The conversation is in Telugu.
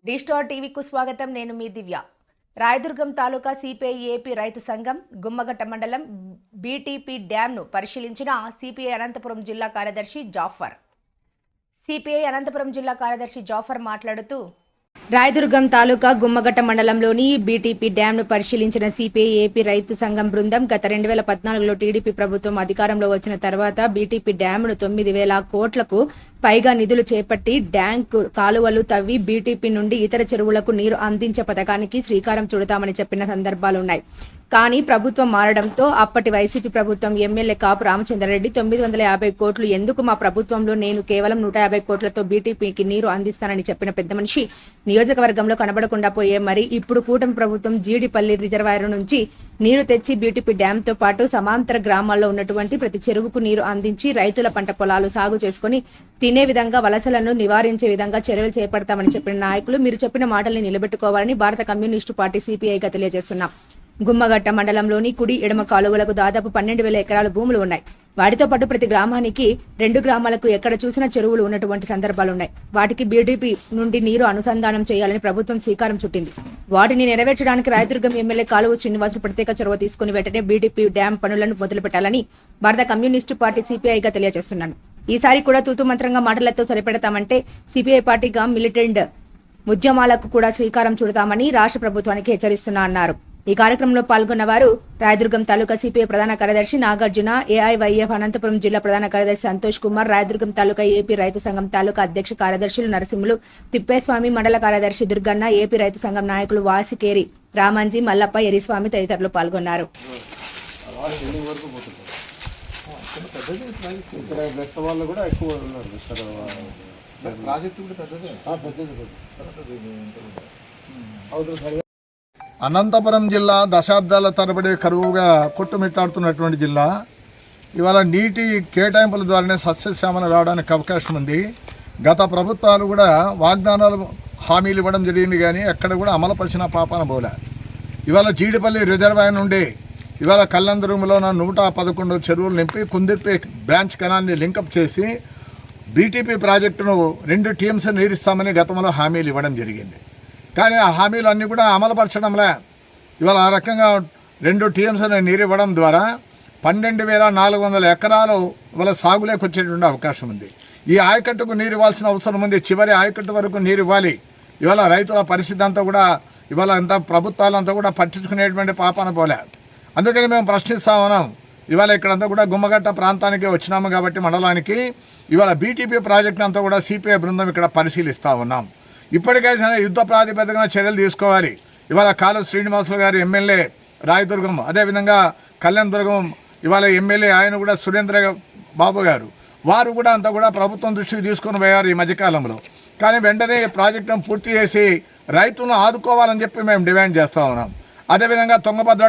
డి స్టార్ టీవీకు స్వాగతం. నేను మీ దివ్య. రాయదుర్గం తాలూకా సిపిఐ ఏపీ రైతు సంఘం గుమ్మగట్ట మండలం బీటీపీ డ్యాంను పరిశీలించిన సిపిఐ అనంతపురం జిల్లా కార్యదర్శి జాఫర్. సిపిఐ అనంతపురం జిల్లా కార్యదర్శి జాఫర్ మాట్లాడుతూ, రాయదుర్గం తాలూకా గుమ్మగట్ట మండలంలోని బీటీపీ డ్యాంను పరిశీలించిన సిపిఐ ఏపీ రైతు సంఘం బృందం గత 2014లో టీడీపీ ప్రభుత్వం అధికారంలో వచ్చిన తర్వాత బీటీపీ డ్యాంను 9,000 కోట్లకు పైగా నిధులు చేపట్టి డ్యాంకు కాలువలు తవ్వి బీటీపీ నుండి ఇతర చెరువులకు నీరు అందించే పథకానికి శ్రీకారం చుడతామని చెప్పిన సందర్భాలున్నాయి. కానీ ప్రభుత్వం మారడంతో అప్పటి వైసీపీ ప్రభుత్వం ఎమ్మెల్యే కాపు రామచంద్రారెడ్డి 950 కోట్లు ఎందుకు, మా ప్రభుత్వంలో నేను కేవలం 150 కోట్లతో బీటీపీకి నీరు అందిస్తానని చెప్పిన పెద్ద మనిషి నియోజకవర్గంలో కనబడకుండా పోయే మరి ఇప్పుడు కూటమి ప్రభుత్వం జీడిపల్లి రిజర్వాయర్ నుంచి నీరు తెచ్చి బీటీపీ డ్యాంతో పాటు సమాంతర గ్రామాల్లో ఉన్నటువంటి ప్రతి చెరువుకు నీరు అందించి రైతుల పంట పొలాలు సాగు చేసుకుని తినే విధంగా వలసలను నివారించే విధంగా చర్యలు చేపడతామని చెప్పిన నాయకులు మీరు చెప్పిన మాటల్ని నిలబెట్టుకోవాలని భారత కమ్యూనిస్టు పార్టీ సిపిఐగా తెలియజేస్తున్నాం. గుమ్మగట్ట మండలంలోని కుడి ఎడమ కాలువలకు దాదాపు 12,000 ఎకరాల భూములు ఉన్నాయి. వాటితో పాటు ప్రతి గ్రామానికి 2 గ్రామాలకు ఎక్కడ చూసినా చెరువులు ఉన్నటువంటి సందర్భాలున్నాయి. వాటికి బీటీపీ నుండి నీరు అనుసంధానం చేయాలని ప్రభుత్వం శ్రీకారం చుట్టింది. వాటిని నెరవేర్చడానికి రాయదుర్గం ఎమ్మెల్యే కాలువ శ్రీనివాసులు ప్రత్యేక చొరవ తీసుకుని వెంటనే బీటీపీ డ్యాం పనులను మొదలుపెట్టాలని భారత కమ్యూనిస్టు పార్టీ సిపిఐగా తెలియజేస్తున్నాను. ఈసారి కూడా తూతు మంత్రంగా మాటలతో సరిపెడతామంటే సిపిఐ పార్టీగా మిలిటెంట్ ఉద్యమాలకు కూడా శ్రీకారం చుడతామని రాష్ట్ర ప్రభుత్వానికి హెచ్చరిస్తున్నా అన్నారు. ఈ కార్యక్రమంలో పాల్గొన్న వారు రాయదుర్గం తాలూకా సిపిఐ ప్రధాన కార్యదర్శి నాగార్జున, ఏఐవైఎఫ్ అనంతపురం జిల్లా ప్రధాన కార్యదర్శి సంతోష్ కుమార్, రాయదుర్గం తాలూకా ఏపీ రైతు సంఘం తాలూకా అధ్యక్ష కార్యదర్శులు నరసింహులు, తిప్పేస్వామి, మండల కార్యదర్శి దుర్గన్న, ఏపీ రైతు సంఘం నాయకులు వాసికేరి రామంజీ, మల్లప్ప, ఎరిస్వామి తదితరులు పాల్గొన్నారు. అనంతపురం జిల్లా దశాబ్దాల తరబడి కరువుగా కొట్టుమిట్టాడుతున్నటువంటి జిల్లా. ఇవాళ నీటి కేటాయింపుల ద్వారానే సస్యశ్యామల రావడానికి అవకాశం ఉంది. గత ప్రభుత్వాలు కూడా వాగ్దానాలు హామీలు ఇవ్వడం జరిగింది, కానీ ఎక్కడ కూడా అమలుపరిచిన పాపాన పోలే. ఇవాళ జీడిపల్లి రిజర్వాయర్ నుండి ఇవాళ కల్లందురుములోన 111 చెరువులు నింపి కుందిర్పి బ్రాంచ్ కెనాల్ని లింకప్ చేసి బీటీపీ ప్రాజెక్టును 2 టీఎంసీ నీరిస్తామని గతంలో హామీలు ఇవ్వడం జరిగింది. కానీ ఆ హామీలు అన్నీ కూడా అమలుపరచడంలే. ఇవాళ ఆ రకంగా 2 టీఎంసీని నీరు ఇవ్వడం ద్వారా 12,400 ఎకరాలు ఇవాళ సాగులోకి వచ్చేటువంటి అవకాశం ఉంది. ఈ ఆయకట్టుకు నీరు ఇవ్వాల్సిన అవసరం ఉంది. చివరి ఆయకట్టు వరకు నీరు ఇవ్వాలి. ఇవాళ రైతుల పరిస్థితి అంతా కూడా ఇవాళ అంతా ప్రభుత్వాలంతా కూడా పట్టించుకునేటువంటి పాపాన పోలే. అందుకని మేము ప్రశ్నిస్తా ఉన్నాం. ఇవాళ ఇక్కడంతా కూడా గుమ్మగట్ట ప్రాంతానికి వచ్చినాము కాబట్టి మండలానికి ఇవాళ బీటీపీ ప్రాజెక్టు అంతా కూడా సిపిఐ బృందం ఇక్కడ పరిశీలిస్తూ ఉన్నాం. ఇప్పటికైనా యుద్ధ ప్రాతిపదికన చర్యలు తీసుకోవాలి. ఇవాళ కాలువ శ్రీనివాసులు గారు ఎమ్మెల్యే రాయదుర్గం, అదేవిధంగా కళ్యాణదుర్గం ఇవాళ ఎమ్మెల్యే ఆయన కూడా సురేంద్ర బాబు గారు, వారు కూడా అంతా కూడా ప్రభుత్వం దృష్టికి తీసుకొని పోయారు ఈ మధ్యకాలంలో. కానీ వెంటనే ప్రాజెక్టును పూర్తి చేసి రైతులను ఆదుకోవాలని చెప్పి మేము డిమాండ్ చేస్తూ ఉన్నాం. అదేవిధంగా తుంగభద్ర